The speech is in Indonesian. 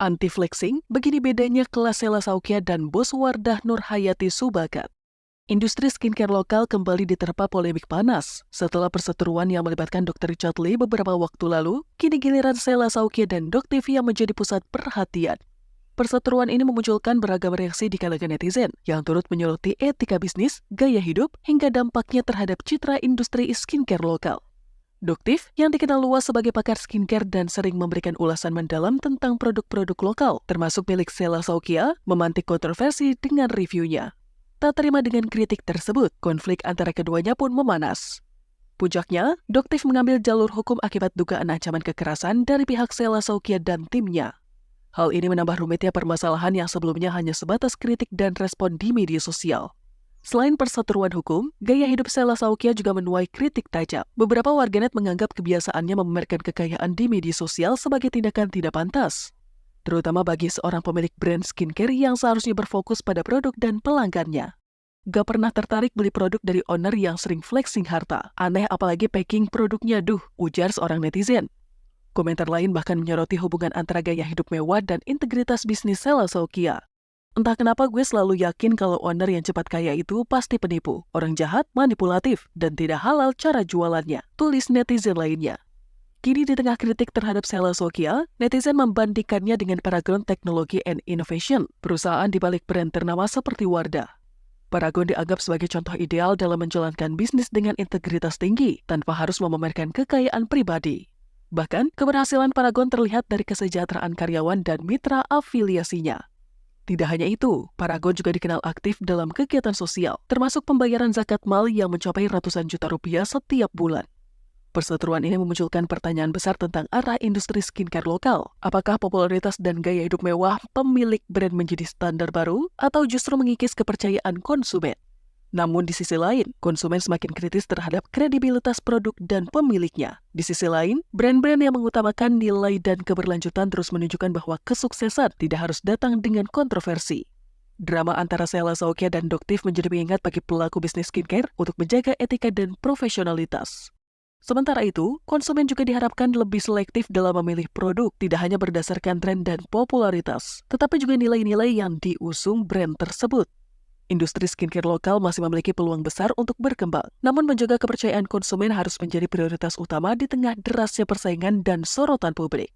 Anti-flexing, begini bedanya kelas Sela Saukia dan Bos Wardah Nurhayati Subakat. Industri skincare lokal kembali diterpa polemik panas. Setelah perseteruan yang melibatkan Dr. Richard Lee beberapa waktu lalu, kini giliran Sela Saukia dan Doktiv yang menjadi pusat perhatian. Perseteruan ini memunculkan beragam reaksi di kalangan netizen yang turut menyoroti etika bisnis, gaya hidup, hingga dampaknya terhadap citra industri skincare lokal. Doktiv, yang dikenal luas sebagai pakar skincare dan sering memberikan ulasan mendalam tentang produk-produk lokal, termasuk milik Sela Saukia, memantik kontroversi dengan reviewnya. Tak terima dengan kritik tersebut, konflik antara keduanya pun memanas. Puncaknya, Doktiv mengambil jalur hukum akibat dugaan ancaman kekerasan dari pihak Sela Saukia dan timnya. Hal ini menambah rumitnya permasalahan yang sebelumnya hanya sebatas kritik dan respon di media sosial. Selain perseteruan hukum, gaya hidup Sela Saukia juga menuai kritik tajam. Beberapa warganet menganggap kebiasaannya memamerkan kekayaan di media sosial sebagai tindakan tidak pantas, terutama bagi seorang pemilik brand skincare yang seharusnya berfokus pada produk dan pelanggannya. Gak pernah tertarik beli produk dari owner yang sering flexing harta. Aneh apalagi packing produknya, ujar seorang netizen. Komentar lain bahkan menyoroti hubungan antara gaya hidup mewah dan integritas bisnis Sela Saukia. Entah kenapa gue selalu yakin kalau owner yang cepat kaya itu pasti penipu, orang jahat, manipulatif, dan tidak halal cara jualannya, tulis netizen lainnya. Kini di tengah kritik terhadap Sela Saukia, netizen membandingkannya dengan Paragon Technology and Innovation, perusahaan di balik brand ternama seperti Wardah. Paragon dianggap sebagai contoh ideal dalam menjalankan bisnis dengan integritas tinggi, tanpa harus memamerkan kekayaan pribadi. Bahkan, keberhasilan Paragon terlihat dari kesejahteraan karyawan dan mitra afiliasinya. Tidak hanya itu, Paragon juga dikenal aktif dalam kegiatan sosial, termasuk pembayaran zakat mal yang mencapai ratusan juta rupiah setiap bulan. Perseteruan ini memunculkan pertanyaan besar tentang arah industri skincare lokal. Apakah popularitas dan gaya hidup mewah pemilik brand menjadi standar baru, atau justru mengikis kepercayaan konsumen? Namun di sisi lain, konsumen semakin kritis terhadap kredibilitas produk dan pemiliknya. Di sisi lain, brand-brand yang mengutamakan nilai dan keberlanjutan terus menunjukkan bahwa kesuksesan tidak harus datang dengan kontroversi. Drama antara Sela Saukia dan Doktiv menjadi pengingat bagi pelaku bisnis skincare untuk menjaga etika dan profesionalitas. Sementara itu, konsumen juga diharapkan lebih selektif dalam memilih produk, tidak hanya berdasarkan tren dan popularitas, tetapi juga nilai-nilai yang diusung brand tersebut. Industri skincare lokal masih memiliki peluang besar untuk berkembang, namun menjaga kepercayaan konsumen harus menjadi prioritas utama di tengah derasnya persaingan dan sorotan publik.